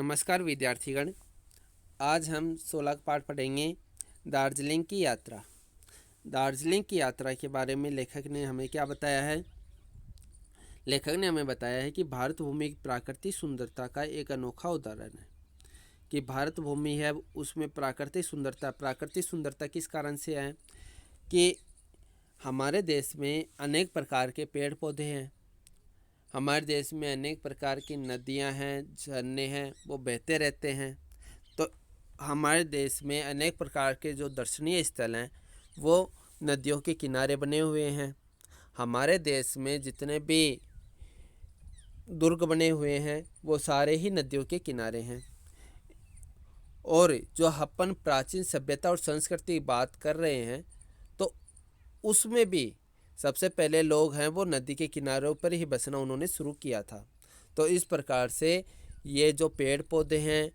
नमस्कार विद्यार्थीगण। आज हम 16 पाठ पढ़ेंगे दार्जिलिंग की यात्रा। दार्जिलिंग की यात्रा के बारे में लेखक ने हमें क्या बताया है। लेखक ने हमें बताया है कि भारत भूमि की प्राकृतिक सुंदरता का एक अनोखा उदाहरण है। कि भारत भूमि है उसमें प्राकृतिक सुंदरता किस कारण से है कि हमारे देश में अनेक प्रकार के पेड़ पौधे हैं। हमारे देश में अनेक प्रकार की नदियां हैं, झरने हैं, वो बहते रहते हैं। तो हमारे देश में अनेक प्रकार के जो दर्शनीय स्थल हैं वो नदियों के किनारे बने हुए हैं। हमारे देश में जितने भी दुर्ग बने हुए हैं वो सारे ही नदियों के किनारे हैं। और जो अपन प्राचीन सभ्यता और संस्कृति की बात कर रहे हैं तो उसमें भी सबसे पहले लोग हैं वो नदी के किनारों पर ही बसना उन्होंने शुरू किया था। तो इस प्रकार से ये जो पेड़ पौधे हैं,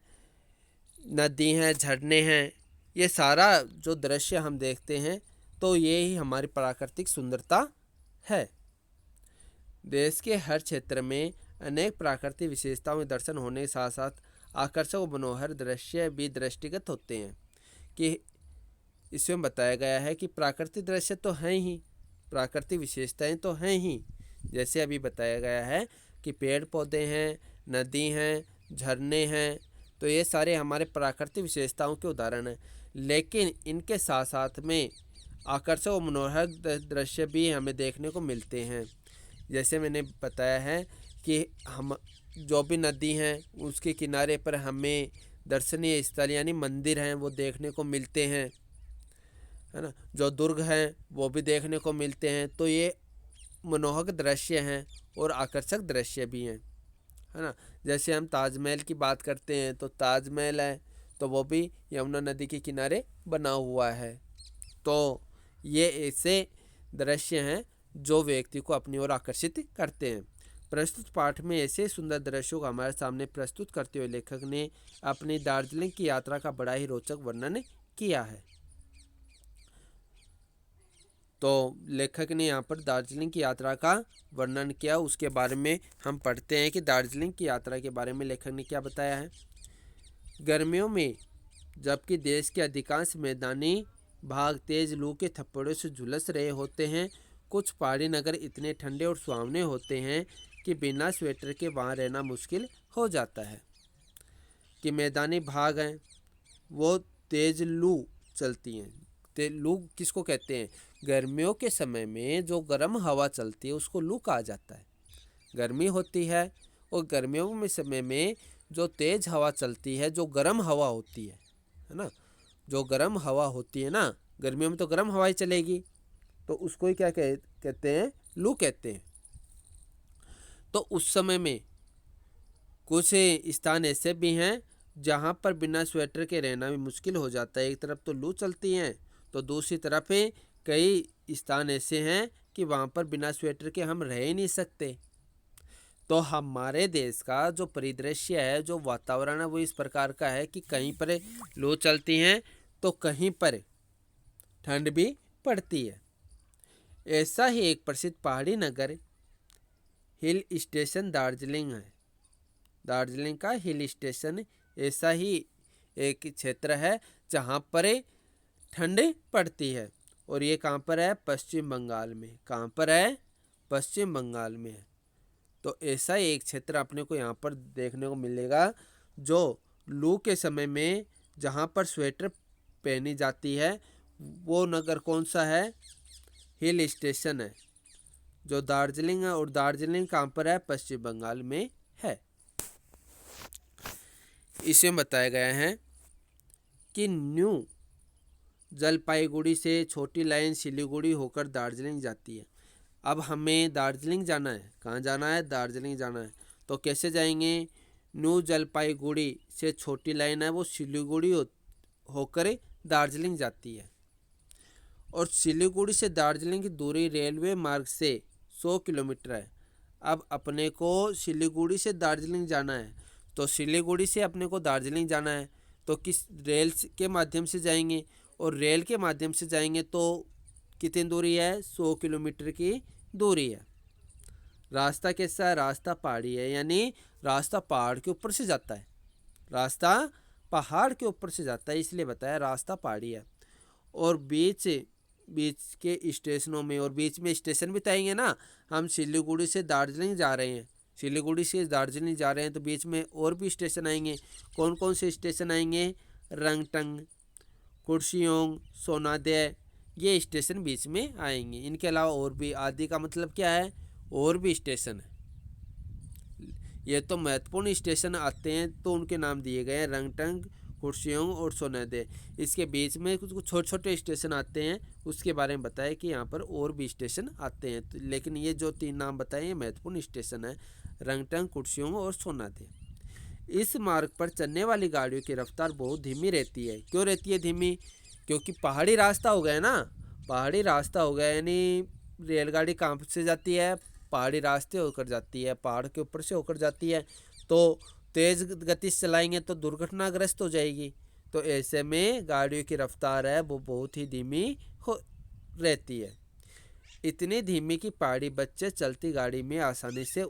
नदी हैं, झरने हैं, ये सारा जो दृश्य हम देखते हैं तो ये ही हमारी प्राकृतिक सुंदरता है। देश के हर क्षेत्र में अनेक प्राकृतिक विशेषताओं में दर्शन होने के साथ साथ आकर्षक और मनोहर दृश्य भी दृष्टिगत होते हैं। कि इसमें बताया गया है कि प्राकृतिक दृश्य तो हैं ही, प्राकृतिक विशेषताएं तो हैं ही। जैसे अभी बताया गया है कि पेड़ पौधे हैं, नदी हैं, झरने हैं, तो ये सारे हमारे प्राकृतिक विशेषताओं के उदाहरण हैं। लेकिन इनके साथ साथ में आकर्षक और मनोहर दृश्य भी हमें देखने को मिलते हैं। जैसे मैंने बताया है कि हम जो भी नदी हैं उसके किनारे पर हमें दर्शनीय स्थल यानी मंदिर हैं वो देखने को मिलते हैं, है ना। जो दुर्ग हैं वो भी देखने को मिलते हैं। तो ये मनोहर दृश्य हैं और आकर्षक दृश्य भी हैं, है ना। जैसे हम ताजमहल की बात करते हैं तो ताजमहल है तो वो भी यमुना नदी के किनारे बना हुआ है। तो ये ऐसे दृश्य हैं जो व्यक्ति को अपनी ओर आकर्षित करते हैं। प्रस्तुत पाठ में ऐसे सुंदर दृश्यों को हमारे सामने प्रस्तुत करते हुए लेखक ने अपनी दार्जिलिंग की यात्रा का बड़ा ही रोचक वर्णन किया है। तो लेखक ने यहाँ पर दार्जिलिंग की यात्रा का वर्णन किया, उसके बारे में हम पढ़ते हैं कि दार्जिलिंग की यात्रा के बारे में लेखक ने क्या बताया है। गर्मियों में जबकि देश के अधिकांश मैदानी भाग तेज लू के थप्पड़ों से झुलस रहे होते हैं, कुछ पहाड़ी नगर इतने ठंडे और सुहावने होते हैं कि बिना स्वेटर के वहाँ रहना मुश्किल हो जाता है। कि मैदानी भाग हैं वो तेज लू चलती हैं। लू किसको कहते हैं? गर्मियों के समय में जो गर्म हवा चलती है उसको लू कहा जाता है। गर्मी होती है और गर्मियों में समय में जो तेज हवा चलती है, जो गर्म हवा होती है ना, जो गर्म हवा होती है ना, गर्मियों में तो गर्म हवा ही चलेगी, तो उसको ही क्या कहते हैं? लू कहते हैं। तो उस समय में कुछ स्थान ऐसे भी हैं जहाँ पर बिना स्वेटर के रहना भी मुश्किल हो जाता है। एक तरफ तो लू चलती हैं तो दूसरी तरफ कई स्थान ऐसे हैं कि वहाँ पर बिना स्वेटर के हम रह ही नहीं सकते। तो हमारे देश का जो परिदृश्य है, जो वातावरण है, वो इस प्रकार का है कि कहीं पर लू चलती हैं तो कहीं पर ठंड भी पड़ती है। ऐसा ही एक प्रसिद्ध पहाड़ी नगर हिल स्टेशन दार्जिलिंग है। दार्जिलिंग का हिल स्टेशन ऐसा ही एक क्षेत्र है जहाँ पर ठंड पड़ती है। और ये कहाँ पर है? पश्चिम बंगाल में। कहाँ पर है? पश्चिम बंगाल में है। तो ऐसा ही एक क्षेत्र अपने को यहाँ पर देखने को मिलेगा जो लू के समय में जहाँ पर स्वेटर पहनी जाती है। वो नगर कौन सा है? हिल स्टेशन है जो दार्जिलिंग है। और दार्जिलिंग कहाँ पर है? पश्चिम बंगाल में है। इसमें बताया गया है कि न्यू जलपाईगुड़ी से छोटी लाइन सिलीगुड़ी होकर दार्जिलिंग जाती है। अब हमें दार्जिलिंग जाना है। कहाँ जाना है? दार्जिलिंग जाना है। तो कैसे जाएंगे? न्यू जलपाईगुड़ी से छोटी लाइन है वो सिलीगुड़ी होकर दार्जिलिंग जाती है। और सिलीगुड़ी से दार्जिलिंग की दूरी रेलवे मार्ग से 100 किलोमीटर है। अब अपने को सिलीगुड़ी से दार्जिलिंग जाना है तो सिलीगुड़ी से अपने को दार्जिलिंग जाना है तो किस रेल के माध्यम से जाएंगे? और रेल के माध्यम से जाएंगे तो कितनी दूरी है? 100 किलोमीटर की दूरी है। रास्ता कैसा है? रास्ता पहाड़ी है, यानी रास्ता पहाड़ के ऊपर से जाता है। रास्ता पहाड़ के ऊपर से जाता है, इसलिए बताया रास्ता पहाड़ी है। और बीच बीच के स्टेशनों में, और बीच में स्टेशन बताएंगे ना, हम सिलीगुड़ी से दार्जिलिंग जा रहे हैं, सिलीगुड़ी से दार्जिलिंग जा रहे हैं तो बीच में और भी स्टेशन आएंगे। कौन कौन से स्टेशन आएंगे? रंगटंग, कुर्सियोंग, सोनादे, ये स्टेशन बीच में आएंगे। इनके अलावा और भी, आदि का मतलब क्या है? और भी स्टेशन है। ये तो महत्वपूर्ण स्टेशन आते हैं तो उनके नाम दिए गए हैं, रंगटंग, कुर्सियोंग और सोनादे। इसके बीच में कुछ कुछ छोटे छोटे स्टेशन आते हैं, उसके बारे में बताया कि यहाँ पर और भी स्टेशन आते हैं। तो लेकिन ये जो 3 नाम बताए ये महत्वपूर्ण स्टेशन है, रंगटंग, कुर्सियोंग और सोनादे। इस मार्ग पर चलने वाली गाड़ियों की रफ्तार बहुत धीमी रहती है। क्यों रहती है धीमी? क्योंकि पहाड़ी रास्ता हो गया ना, पहाड़ी रास्ता हो गया, यानी रेलगाड़ी कहाँ से जाती है? पहाड़ी रास्ते होकर जाती है, पहाड़ के ऊपर से होकर जाती है। तो तेज़ गति से चलाएंगे तो दुर्घटनाग्रस्त हो जाएगी। तो ऐसे में गाड़ियों की रफ्तार है वो बहुत ही धीमी हो रहती है। इतनी धीमी कि पहाड़ी बच्चे चलती गाड़ी में आसानी से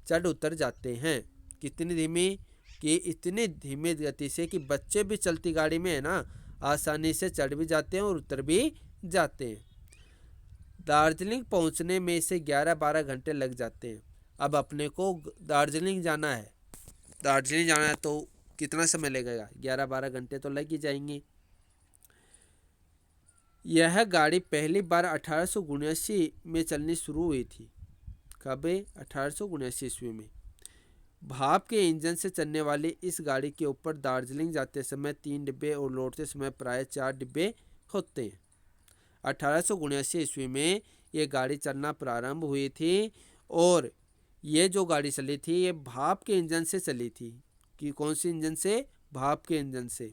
चढ़ उतर जाते हैं। कितनी धीमी? कि इतनी धीमी गति से कि बच्चे भी चलती गाड़ी में है ना, आसानी से चढ़ भी जाते हैं और उतर भी जाते हैं। दार्जिलिंग पहुंचने में से 11-12 घंटे लग जाते हैं। अब अपने को दार्जिलिंग जाना है, दार्जिलिंग जाना है तो कितना समय लगेगा? 11-12 घंटे तो लग ही जाएंगे। यह गाड़ी पहली बार 1879 में चलनी शुरू हुई थी। कब? 1879 ईस्वी में। भाप के इंजन से चलने वाली इस गाड़ी के ऊपर दार्जिलिंग जाते समय 3 डिब्बे और लौटते समय प्राय 4 डिब्बे होते हैं। 1879 ईस्वी में ये गाड़ी चलना प्रारंभ हुई थी, और ये जो गाड़ी चली थी ये भाप के इंजन से चली थी। कि कौन सी इंजन से? भाप के इंजन से।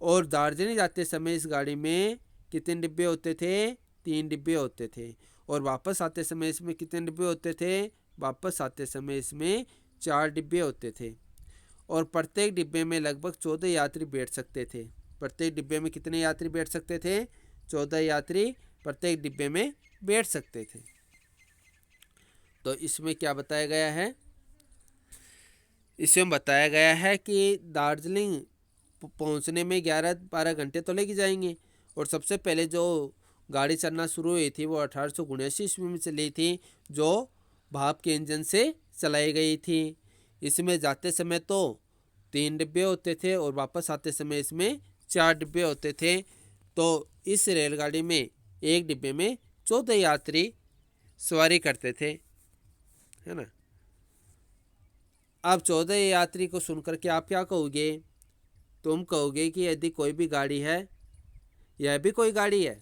और दार्जिलिंग जाते समय इस गाड़ी में कितने डिब्बे होते थे? 3 डिब्बे होते थे। और वापस आते समय इसमें कितने डिब्बे होते थे? वापस आते समय इसमें 4 डिब्बे होते थे। और प्रत्येक डिब्बे में लगभग 14 यात्री बैठ सकते थे। प्रत्येक डिब्बे में कितने यात्री बैठ सकते थे? 14 यात्री प्रत्येक डिब्बे में बैठ सकते थे। तो इसमें क्या बताया गया है? इसमें बताया गया है कि दार्जिलिंग पहुंचने में 11-12 घंटे तो लग जाएंगे। और सबसे पहले जो गाड़ी चलना शुरू हुई थी वो 1879 ईस्वी में चली थी, जो भाप के इंजन से चलाई गई थी। इसमें जाते समय तो 3 डिब्बे होते थे और वापस आते समय इसमें 4 डिब्बे होते थे। तो इस रेलगाड़ी में एक डिब्बे में 14 यात्री सवारी करते थे, है ना। अब 14 यात्री को सुनकर के आप क्या कहोगे? तुम कहोगे कि यदि कोई भी गाड़ी है, यह भी कोई गाड़ी है,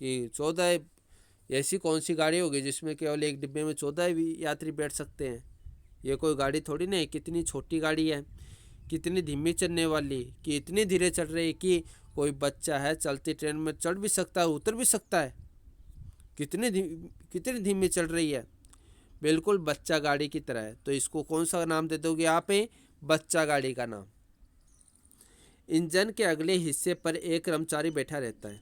कि 14 ऐसी कौन सी गाड़ी होगी जिसमें केवल एक डिब्बे में 14 यात्री बैठ सकते हैं? ये कोई गाड़ी थोड़ी नहीं, कितनी छोटी गाड़ी है, कितनी धीमी चलने वाली, कि इतनी धीरे चल रही है कि कोई बच्चा है चलती ट्रेन में चढ़ भी सकता है, उतर भी सकता है। कितनी धीमी चल रही है, बिल्कुल बच्चा गाड़ी की तरह है। तो इसको कौन सा नाम दे दोगे आप? बच्चा गाड़ी का नाम। इंजन के अगले हिस्से पर एक कर्मचारी बैठा रहता है।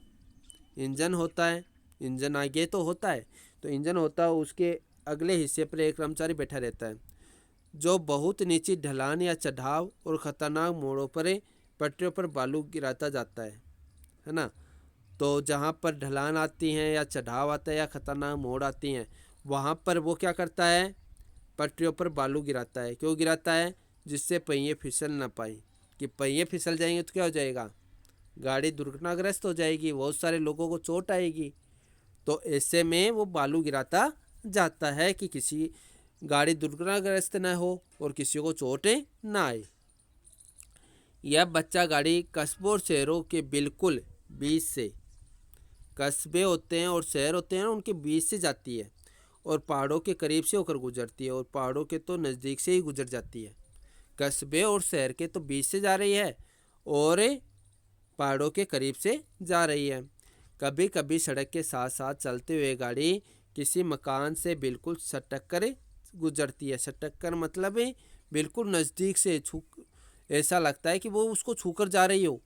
इंजन होता है, इंजन आगे तो होता है, तो इंजन होता है, उसके अगले हिस्से पर एक कर्मचारी बैठा रहता है, जो बहुत नीची ढलान या चढ़ाव और ख़तरनाक मोड़ों पर पटरियों पर बालू गिराता जाता है ना। तो जहाँ पर ढलान आती हैं या चढ़ाव आता है या ख़तरनाक मोड़ आती हैं, वहाँ पर वो क्या करता है? पटरियों पर बालू गिराता है। क्यों गिराता है? जिससे पहिए फिसल ना पाए, कि पहिए फिसल जाएंगे तो क्या हो जाएगा? गाड़ी दुर्घटनाग्रस्त हो जाएगी, बहुत सारे लोगों को चोट आएगी। तो ऐसे में वो बालू गिराता जाता है कि किसी गाड़ी दुर्घटनाग्रस्त न हो और किसी को चोटें ना आए। यह बच्चा गाड़ी कस्बों और शहरों के बिल्कुल बीच से, कस्बे होते हैं और शहर होते हैं उनके बीच से जाती है, और पहाड़ों के करीब से होकर गुजरती है, और पहाड़ों के तो नज़दीक से ही गुजर जाती है। कस्बे और शहर के तो बीच से जा रही है और पहाड़ों के करीब से जा रही है। कभी कभी सड़क के साथ साथ चलते हुए गाड़ी किसी मकान से बिल्कुल सटक कर गुजरती है। सटक कर मतलब बिल्कुल नज़दीक से ऐसा लगता है कि वो उसको छू कर जा रही हो,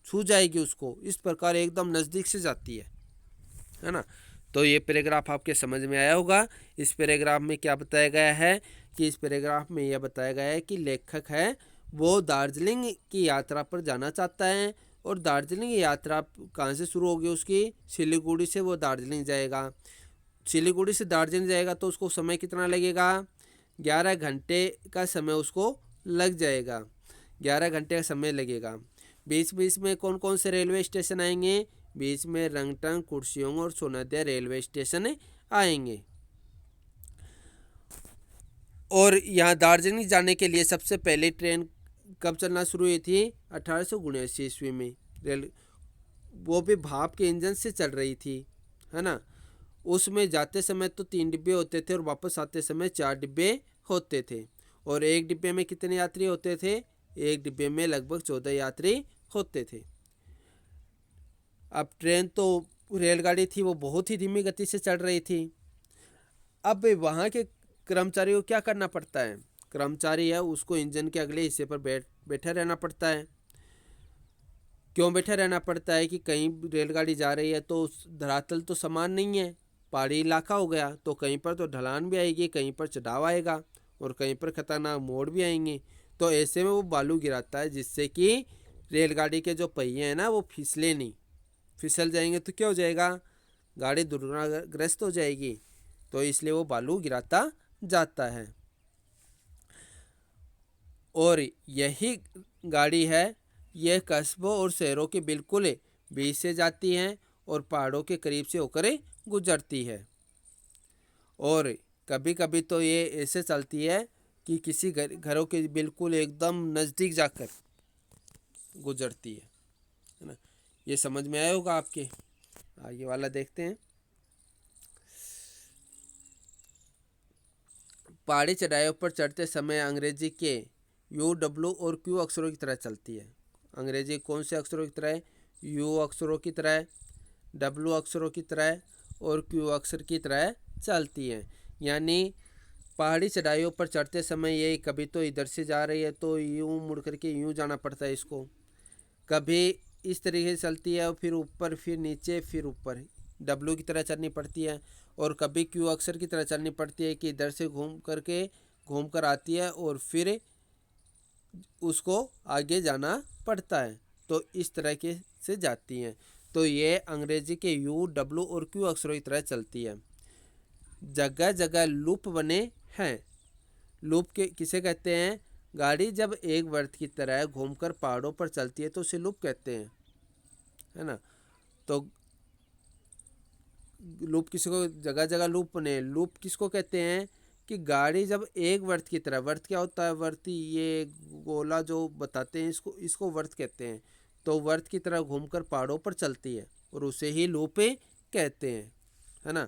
छू जाएगी उसको, इस प्रकार एकदम नज़दीक से जाती है ना। तो ये पैराग्राफ आपके समझ में आया होगा। इस पैराग्राफ में क्या बताया गया है कि इस पैराग्राफ में यह बताया गया है कि लेखक है वो दार्जिलिंग की यात्रा पर जाना चाहता है और दार्जिलिंग की यात्रा कहाँ से शुरू होगी उसकी, सिलीगुड़ी से वो दार्जिलिंग जाएगा। सिलीगुड़ी से दार्जिलिंग जाएगा तो उसको समय कितना लगेगा, 11 घंटे का समय उसको लग जाएगा, 11 घंटे का समय लगेगा। बीच बीच में कौन कौन से रेलवे स्टेशन आएंगे, बीच में रंगटंग, कुर्सियोंग और सोनादिया रेलवे स्टेशन आएंगे। और यहाँ दार्जिलिंग जाने के लिए सबसे पहले ट्रेन कब चलना शुरू हुई थी, 1879 ईस्वी में। रेल वो भी भाप के इंजन से चल रही थी, है ना। उसमें जाते समय तो 3 डिब्बे होते थे और वापस आते समय 4 डिब्बे होते थे। और एक डिब्बे में कितने यात्री होते थे, एक डिब्बे में लगभग 14 यात्री होते थे। अब ट्रेन तो रेलगाड़ी थी वो बहुत ही धीमी गति से चल रही थी। अब वहाँ के कर्मचारी को क्या करना पड़ता है, कर्मचारी है उसको इंजन के अगले हिस्से पर बैठा रहना पड़ता है। क्यों बैठा रहना पड़ता है कि कहीं रेलगाड़ी जा रही है तो धरातल तो समान नहीं है, पहाड़ी इलाका हो गया, तो कहीं पर तो ढलान भी आएगी, कहीं पर चढ़ाव आएगा और कहीं पर खतरनाक मोड़ भी आएंगे। तो ऐसे में वो बालू गिराता है जिससे कि रेलगाड़ी के जो पहिए हैं ना वो फिसले नहीं, फिसल जाएंगे तो क्या हो जाएगा, गाड़ी दुर्घटनाग्रस्त हो जाएगी। तो इसलिए वो बालू गिराता जाता है। और यही गाड़ी है यह कस्बों और शहरों के बिल्कुल बीच से जाती हैं और पहाड़ों के करीब से होकर गुजरती है। और कभी कभी तो ये ऐसे चलती है कि किसी घरों के बिल्कुल एकदम नज़दीक जाकर गुजरती है ना। ये समझ में आया होगा आपके। आगे वाला देखते हैं। पहाड़ी चढ़ाइयों पर चढ़ते समय अंग्रेजी के यू, डब्ल्यू और क्यू अक्षरों की तरह चलती है। अंग्रेजी कौन से अक्षरों की तरह है, यू अक्षरों की तरह है, डब्ल्यू अक्षरों की तरह है और क्यू अक्षर की तरह चलती है। यानी पहाड़ी चढ़ाइयों पर चढ़ते समय ये कभी तो इधर से जा रही है तो यूँ मुड़ करके यूँ जाना पड़ता है इसको, कभी इस तरीके से चलती है और फिर ऊपर फिर नीचे फिर ऊपर डब्ल्यू की तरह चलनी पड़ती है। और कभी क्यू अक्षर की तरह चलनी पड़ती है कि इधर से घूम कर आती है और फिर उसको आगे जाना पड़ता है। तो इस तरह के से जाती हैं। तो ये अंग्रेजी के यू, डब्ल्यू और क्यू अक्षरों की तरह चलती है। जगह जगह लूप बने हैं। लूप के किसे कहते हैं, गाड़ी जब एक वर्त की तरह घूमकर पहाड़ों पर चलती है तो उसे लूप कहते हैं, है ना। तो लूप किसी को जगह जगह लूप बने, लूप किसको कहते हैं कि गाड़ी जब एक वर्त की तरह, वर्त क्या होता है, वर्ती ये गोला जो बताते हैं इसको वर्त कहते हैं। तो वर्त की तरह घूमकर पहाड़ों पर चलती है और उसे ही लूप कहते हैं, है ना।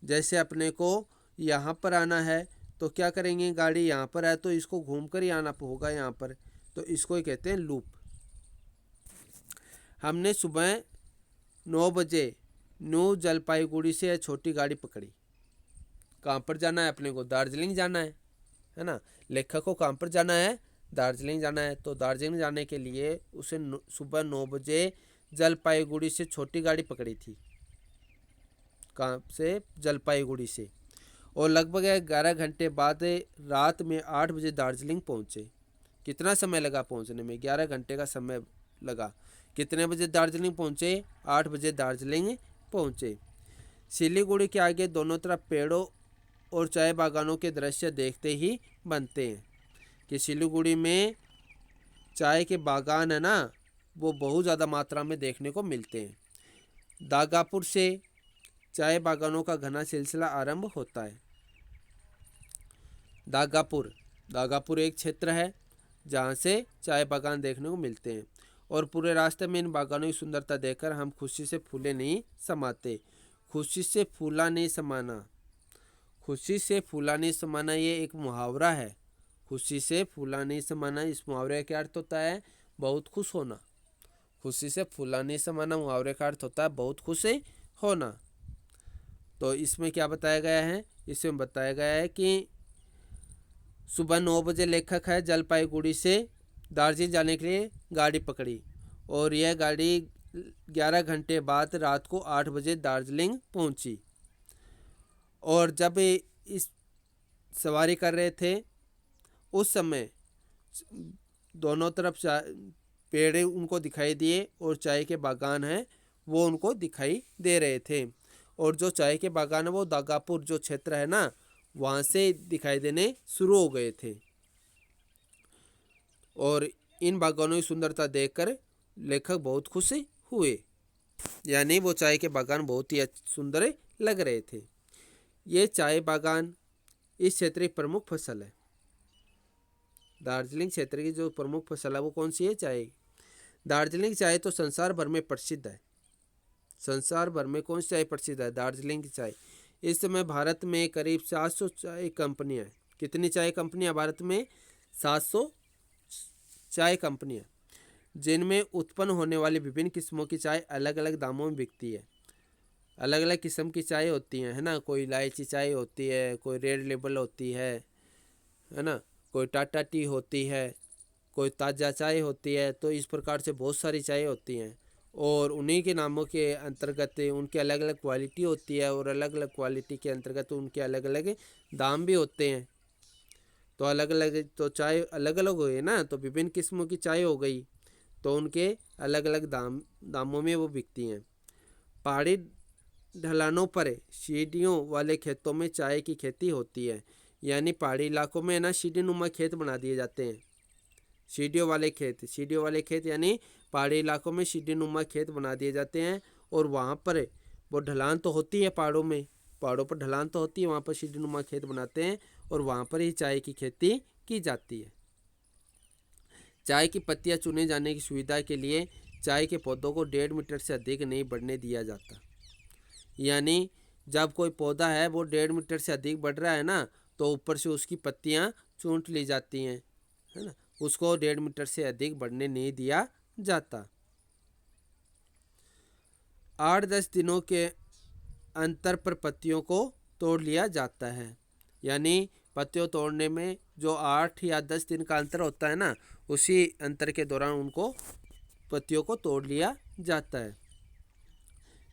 जैसे अपने को यहाँ पर आना है तो क्या करेंगे, गाड़ी यहाँ पर है तो इसको घूमकर ही आना होगा यहाँ पर, तो इसको ही कहते हैं लूप। हमने सुबह 9 बजे न्यू जलपाईगुड़ी से छोटी गाड़ी पकड़ी। कहाँ पर जाना है अपने को, दार्जिलिंग जाना है ना। लेखक को कहाँ पर जाना है, दार्जिलिंग जाना है। तो दार्जिलिंग जाने के लिए उसे सुबह 9 बजे जलपाईगुड़ी से छोटी गाड़ी पकड़ी थी। कहाँ से, जलपाईगुड़ी से। और लगभग 11 घंटे बाद रात में 8 बजे दार्जिलिंग पहुँचे। कितना समय लगा पहुँचने में, 11 घंटे का समय लगा। कितने बजे दार्जिलिंग पहुँचे, 8 बजे दार्जिलिंग पहुँचे। सिलीगुड़ी के आगे दोनों तरफ पेड़ों और चाय बागानों के दृश्य देखते ही बनते हैं कि सिलीगुड़ी में चाय के बागान है ना वो बहुत ज़्यादा मात्रा में देखने को मिलते हैं। दागापुर से चाय बागानों का घना सिलसिला आरंभ होता है। दागापुर एक क्षेत्र है जहाँ से चाय बागान देखने को मिलते हैं और पूरे रास्ते में इन बागानों की सुंदरता देखकर हम खुशी से फूले नहीं समाते। खुशी से फूला नहीं समाना, खुशी से फूला नहीं समाना ये एक मुहावरा है। खुशी से फूला नहीं समाना, इस मुहावरे का अर्थ होता है बहुत खुश होना। खुशी से फूला नहीं समाना मुहावरे का अर्थ होता है बहुत खुश होना। तो इसमें क्या बताया गया है, इसमें बताया गया है कि सुबह 9 बजे लेखक है जलपाईगुड़ी से दार्जिलिंग जाने के लिए गाड़ी पकड़ी और यह गाड़ी 11 घंटे बाद रात को 8 बजे दार्जिलिंग पहुंची। और जब इस सवारी कर रहे थे उस समय दोनों तरफ पेड़ उनको दिखाई दिए और चाय के बागान हैं वो उनको दिखाई दे रहे थे। और जो चाय के बागान है वो दागापुर जो क्षेत्र है ना वहाँ से दिखाई देने शुरू हो गए थे। और इन बागानों की सुंदरता देखकर लेखक बहुत खुश हुए, यानी वो चाय के बागान बहुत ही सुंदर लग रहे थे। ये चाय बागान इस क्षेत्र की प्रमुख फसल है। दार्जिलिंग क्षेत्र की जो प्रमुख फसल है वो कौन सी है? चाय। दार्जिलिंग चाय तो संसार भर में प्रसिद्ध है। संसार भर में कौन सी चाय प्रसिद्ध है? दार्जिलिंग की चाय। इस समय भारत में करीब 700 चाय कंपनियां हैं। कितनी चाय कंपनियां भारत में? 700 चाय कंपनियां, जिनमें उत्पन्न होने वाली विभिन्न किस्मों की चाय अलग अलग दामों में बिकती है। अलग अलग किस्म की चाय होती हैं, है ना। कोई इलायची चाय होती है, कोई रेड लेबल होती है ना, कोई टाटा टी होती है, कोई ताज़ा चाय होती है। तो इस प्रकार से बहुत सारी चाय होती हैं और उन्हीं के नामों के अंतर्गत उनकी अलग अलग क्वालिटी होती है और अलग अलग क्वालिटी के अंतर्गत उनके अलग अलग दाम भी होते हैं। तो अलग अलग तो चाय अलग अलग हुई ना, तो विभिन्न किस्मों की चाय हो गई, तो उनके अलग अलग दामों में वो बिकती हैं। पहाड़ी ढलानों पर सीढ़ियों वाले खेतों में चाय की खेती होती है। यानी पहाड़ी इलाकों में ना सीढ़ी नुमा खेत बना दिए जाते हैं। सीढ़ियों वाले खेत यानी पहाड़ी इलाकों में सीढ़ी नुमा खेत बना दिए जाते हैं। और वहाँ पर वो ढलान तो होती है, पहाड़ों पर ढलान तो होती है, वहाँ पर सीढ़ी नुमा खेत बनाते हैं और वहाँ पर ही चाय की खेती की जाती है। चाय की पत्तियाँ चुने जाने की सुविधा के लिए चाय के पौधों को 1.5 मीटर से अधिक नहीं बढ़ने दिया जाता। यानी जब कोई पौधा है वो 1.5 मीटर से अधिक बढ़ रहा है ना, तो ऊपर से उसकी पत्तियाँ चूंट ली जाती हैं, है ना। उसको 1.5 मीटर से अधिक बढ़ने नहीं दिया जाता। 8-10 दिनों के अंतर पर पत्तियों को तोड़ लिया जाता है। यानी पत्तियों तोड़ने में जो 8 या 10 दिन का अंतर होता है ना, उसी अंतर के दौरान उनको पत्तियों को तोड़ लिया जाता है।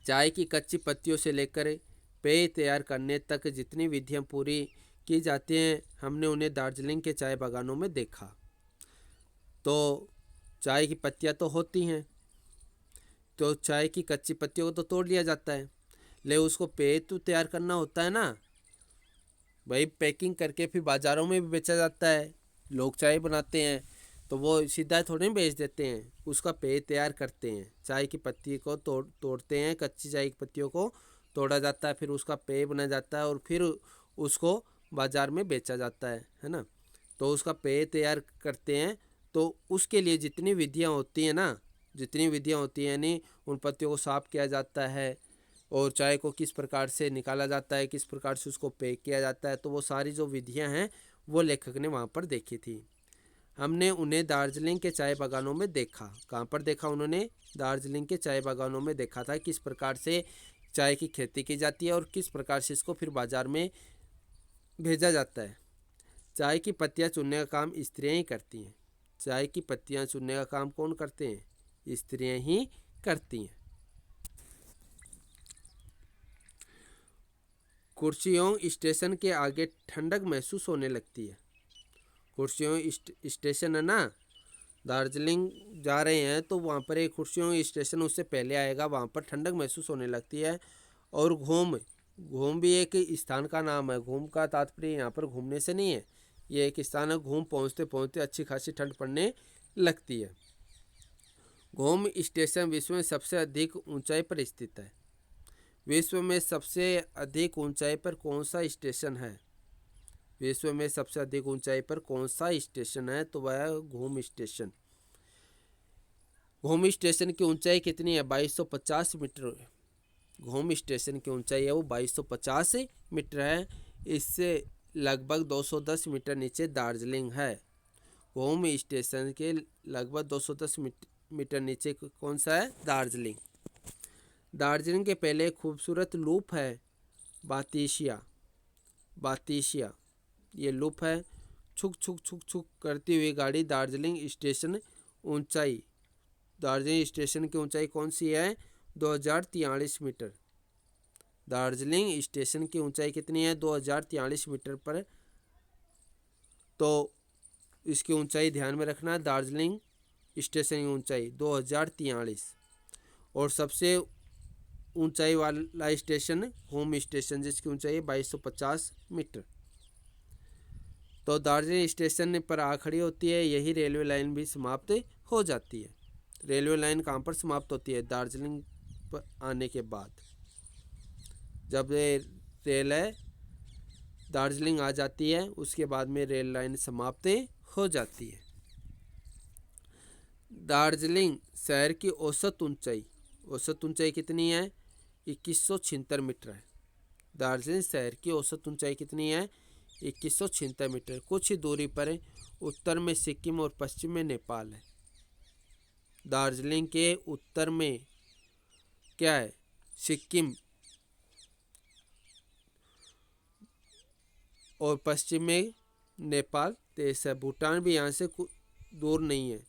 चाय की कच्ची पत्तियों से लेकर पेय तैयार करने तक जितनी विधियां पूरी की जाती हैं, हमने उन्हें दार्जिलिंग के चाय बागानों में देखा। तो चाय की पत्तियां तो होती हैं, तो चाय की कच्ची पत्तियों को तो तोड़ लिया जाता है, लेकिन उसको पेय तो तैयार करना होता है ना भाई। पैकिंग करके फिर बाज़ारों में भी बेचा जाता है। लोग चाय बनाते हैं तो वो सीधा थोड़े ही बेच देते हैं, उसका पेय तैयार करते हैं। चाय की पत्ती को तोड़ते हैं, कच्ची चाय की पत्तियों को तोड़ा जाता है, फिर उसका पेय बना जाता है और फिर उसको बाज़ार में बेचा जाता है ना। तो उसका पेय तैयार करते हैं। तो उसके लिए जितनी विधियाँ होती हैं ना, यानी उन पत्तियों को साफ़ किया जाता है और चाय को किस प्रकार से निकाला जाता है, किस प्रकार से उसको पैक किया जाता है, तो वो सारी जो विधियाँ हैं वो लेखक ने वहाँ पर देखी थी। हमने उन्हें दार्जिलिंग के चाय बागानों में देखा। कहाँ पर देखा उन्होंने? दार्जिलिंग के चाय बागानों में देखा था किस प्रकार से चाय की खेती की जाती है और किस प्रकार से इसको फिर बाज़ार में भेजा जाता है। चाय की पत्तियाँ चुनने का काम स्त्रियाँ ही करती हैं। चाय की पत्तियाँ चुनने का काम कौन करते हैं? स्त्रियाँ ही करती हैं। कुर्सियों स्टेशन के आगे ठंडक महसूस होने लगती है। कुर्सियों स्टेशन है ना, दार्जिलिंग जा रहे हैं तो वहाँ पर एक कुर्सियों स्टेशन उससे पहले आएगा, वहाँ पर ठंडक महसूस होने लगती है। और घूम भी एक स्थान का नाम है। घूम का तात्पर्य यहाँ पर घूमने से नहीं है, ये एक स्थान है। घूम पहुँचते पहुँचते अच्छी खासी ठंड पड़ने लगती है। घूम स्टेशन विश्व में सबसे अधिक ऊंचाई पर स्थित है। विश्व में सबसे अधिक ऊंचाई पर कौन सा स्टेशन है? विश्व में सबसे अधिक ऊंचाई पर कौन सा स्टेशन है? तो वह है घूम स्टेशन। घूम स्टेशन की ऊंचाई कितनी है? 2250 मीटर। घूम स्टेशन की ऊंचाई है वो 2250 मीटर है। इससे लगभग 210 मीटर नीचे दार्जिलिंग है। घूम स्टेशन के लगभग 210 मीटर नीचे कौन सा है? दार्जिलिंग। दार्जिलिंग के पहले एक खूबसूरत लूप है बातिशिया। ये लूप है। छुक छुक छुक छुक करती हुई गाड़ी दार्जिलिंग स्टेशन की ऊंचाई कौन सी है? 2043 मीटर। दार्जिलिंग स्टेशन की ऊंचाई कितनी है? 2043 मीटर पर। तो इसकी ऊंचाई ध्यान में रखना है, दार्जिलिंग स्टेशन की ऊंचाई 2043। और सबसे ऊंचाई वाला स्टेशन होम स्टेशन, जिसकी ऊंचाई है 2250 मीटर। तो दार्जिलिंग स्टेशन पर आ खड़ी होती है, यही रेलवे लाइन भी समाप्त हो जाती है। रेलवे लाइन कहाँ पर समाप्त होती है? दार्जिलिंग पर आने के बाद, जब रेल है दार्जिलिंग आ जाती है, उसके बाद में रेल लाइन समाप्त हो जाती है। दार्जिलिंग शहर की औसत ऊंचाई कितनी है? 2176 मीटर है। दार्जिलिंग शहर की औसत ऊंचाई कितनी है? 2176 मीटर। कुछ ही दूरी पर उत्तर में सिक्किम और पश्चिम में नेपाल है। दार्जिलिंग के उत्तर में क्या है? सिक्किम, और पश्चिम में नेपाल देश है। भूटान भी यहाँ से दूर नहीं है।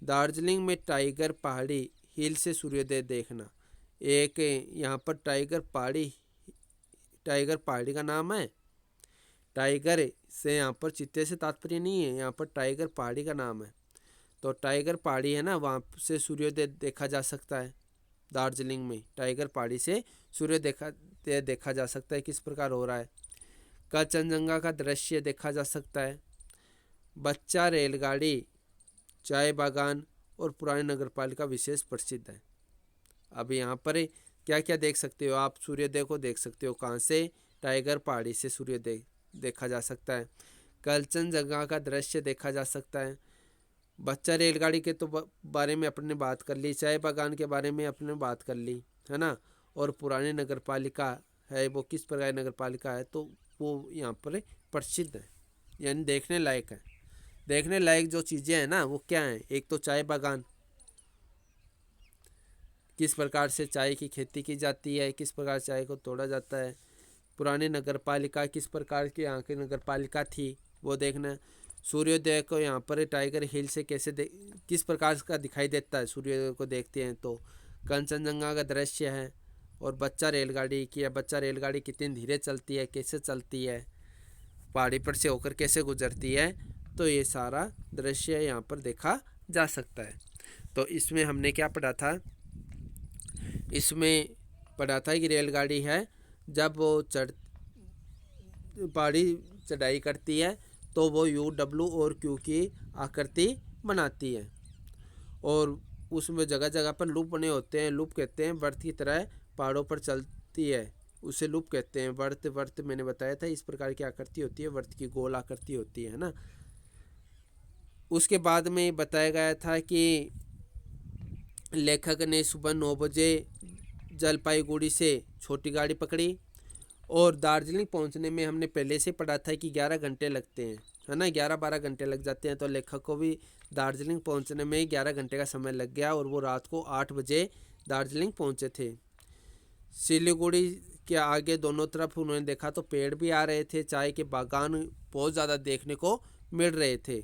दार्जिलिंग में टाइगर पहाड़ी हिल से सूर्योदय देखना। एक यहाँ पर टाइगर पहाड़ी का नाम है। टाइगर से यहाँ पर चित्ते से तात्पर्य नहीं है, यहाँ पर टाइगर पहाड़ी का नाम है। तो टाइगर पहाड़ी है ना, वहाँ से सूर्योदय देखा जा सकता है। दार्जिलिंग में टाइगर पहाड़ी से सूर्योदय देखा जा सकता है। किस प्रकार हो रहा है? कंचनजंगा का दृश्य देखा जा सकता है। बच्चा रेलगाड़ी, चाय बागान और पुरानी नगरपालिका विशेष प्रसिद्ध है। अब यहाँ पर क्या क्या देख सकते हो आप? सूर्योदय को देख सकते हो। कहाँ से? टाइगर पहाड़ी से सूर्योदय देखा जा सकता है। कंचनजंगा का दृश्य देखा जा सकता है। बच्चा रेलगाड़ी के तो बारे में अपने बात कर ली, चाय बागान के बारे में अपने बात कर ली, है ना। और पुरानी नगरपालिका है, वो किस प्रकार नगरपालिका है, तो वो यहाँ पर प्रसिद्ध है, यानी देखने लायक है। देखने लायक जो चीज़ें हैं ना, वो क्या हैं? एक तो चाय बागान, किस प्रकार से चाय की खेती की जाती है, किस प्रकार चाय को तोड़ा जाता है। पुरानी नगरपालिका, किस प्रकार की यहाँ की नगरपालिका थी, वो देखना। सूर्योदय को यहाँ पर टाइगर हिल से किस प्रकार का दिखाई देता है सूर्योदय को देखते हैं तो। कंचनजंगा का दृश्य है। और बच्चा रेलगाड़ी कितनी धीरे चलती है, कैसे चलती है, पहाड़ी पर से होकर कैसे गुजरती है, तो ये सारा दृश्य यहाँ पर देखा जा सकता है। तो इसमें हमने क्या पढ़ा था? इसमें पढ़ा था कि रेलगाड़ी है, जब वो पहाड़ी चढ़ाई करती है तो वो U, W और Q की आकृति बनाती है। और उसमें जगह जगह पर लूप बने होते हैं। लूप कहते हैं वर्त की तरह पहाड़ों पर चलती है, उसे लूप कहते हैं। वर्त मैंने बताया था, इस प्रकार की आकृति होती है, वर्त की गोल आकृति होती है ना। उसके बाद में बताया गया था कि लेखक ने सुबह 9 बजे जलपाईगुड़ी से छोटी गाड़ी पकड़ी। और दार्जिलिंग पहुंचने में हमने पहले से पढ़ा था कि 11 घंटे लगते हैं, है ना, 11-12 घंटे लग जाते हैं। तो लेखक को भी दार्जिलिंग पहुंचने में 11 घंटे का समय लग गया, और वो रात को 8 बजे दार्जिलिंग पहुंचे थे। सिलीगुड़ी के आगे दोनों तरफ उन्होंने देखा तो पेड़ भी आ रहे थे, चाय के बागान बहुत ज़्यादा देखने को मिल रहे थे।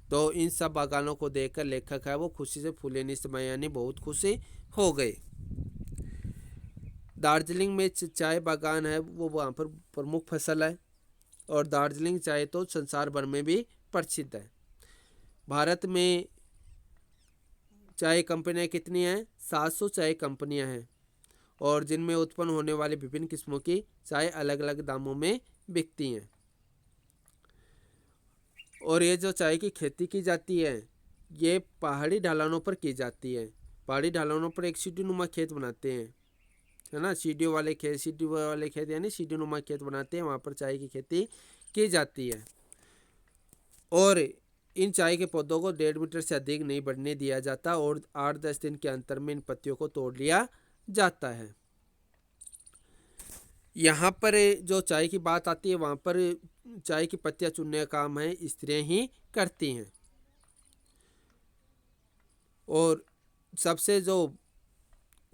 तो इन सब बागानों को देखकर लेखक है वो खुशी से फूले नहीं समाये, यानी बहुत खुशी हो गए। दार्जिलिंग में चाय बागान है वो वहाँ पर प्रमुख फसल है। और दार्जिलिंग चाय तो संसार भर में भी प्रसिद्ध है। भारत में चाय कंपनियां कितनी हैं? 700 चाय कंपनियां हैं, और जिनमें उत्पन्न होने वाली विभिन्न किस्मों की चाय अलग अलग दामों में बिकती हैं। और ये जो चाय की खेती की जाती है, ये पहाड़ी ढलानों पर की जाती है। पहाड़ी ढलानों पर एक सीढ़ी नुमा खेत बनाते हैं, है ना, सीढ़ियों वाले खेत यानी सीढ़ी नुमा खेत बनाते हैं, वहाँ पर चाय की खेती की जाती है। और इन चाय के पौधों को 1.5 मीटर से अधिक नहीं बढ़ने दिया जाता, और 8-10 दिन के अंतर में इन पत्तियों को तोड़ लिया जाता है। यहाँ पर जो चाय की बात आती है, वहाँ पर चाय की पत्तियाँ चुनने का काम है स्त्रियाँ ही करती हैं। और सबसे जो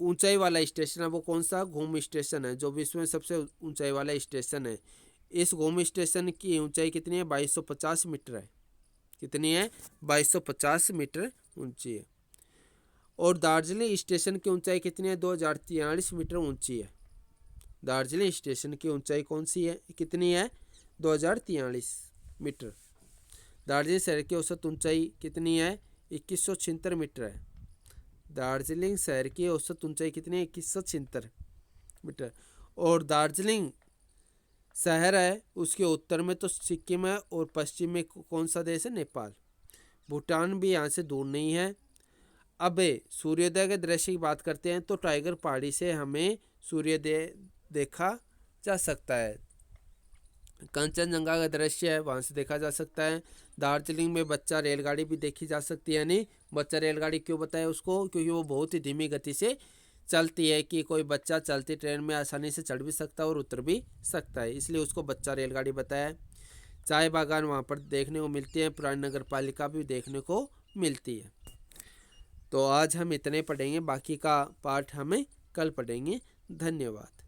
ऊंचाई वाला स्टेशन है वो कौन सा? घूम स्टेशन है, जो विश्व में सबसे ऊंचाई वाला स्टेशन है। इस घूम स्टेशन की ऊंचाई कितनी है? 2250 मीटर है। कितनी है? 2250 मीटर ऊंची है। और दार्जिलिंग स्टेशन की ऊंचाई कितनी है? 2043 मीटर ऊंची है। दार्जिलिंग स्टेशन की ऊंचाई कौन सी है, कितनी है, 2043 मीटर। दार्जिलिंग शहर की औसत ऊंचाई कितनी है, 2176 मीटर है। दार्जिलिंग शहर की औसत ऊंचाई कितनी है, 2176 मीटर। और दार्जिलिंग शहर है उसके उत्तर में तो सिक्किम है और पश्चिम में कौन सा देश है, नेपाल। भूटान भी यहाँ से दूर नहीं है। अब सूर्योदय के दृश्य की बात करते हैं तो टाइगर पहाड़ी से हमें सूर्योदय देखा जा सकता है। कंचनजंगा का दृश्य है वहाँ से देखा जा सकता है। दार्जिलिंग में बच्चा रेलगाड़ी भी देखी जा सकती है। यानी बच्चा रेलगाड़ी क्यों बताया उसको, क्योंकि वो बहुत ही धीमी गति से चलती है कि कोई बच्चा चलती ट्रेन में आसानी से चढ़ भी सकता है और उतर भी सकता है, इसलिए उसको बच्चा रेलगाड़ी बताया। चाय बागान वहाँ पर देखने को मिलती है, पुरानी नगर पालिका भी देखने को मिलती है। तो आज हम इतने पढ़ेंगे, बाकी का पाठ हमें कल पढ़ेंगे। धन्यवाद।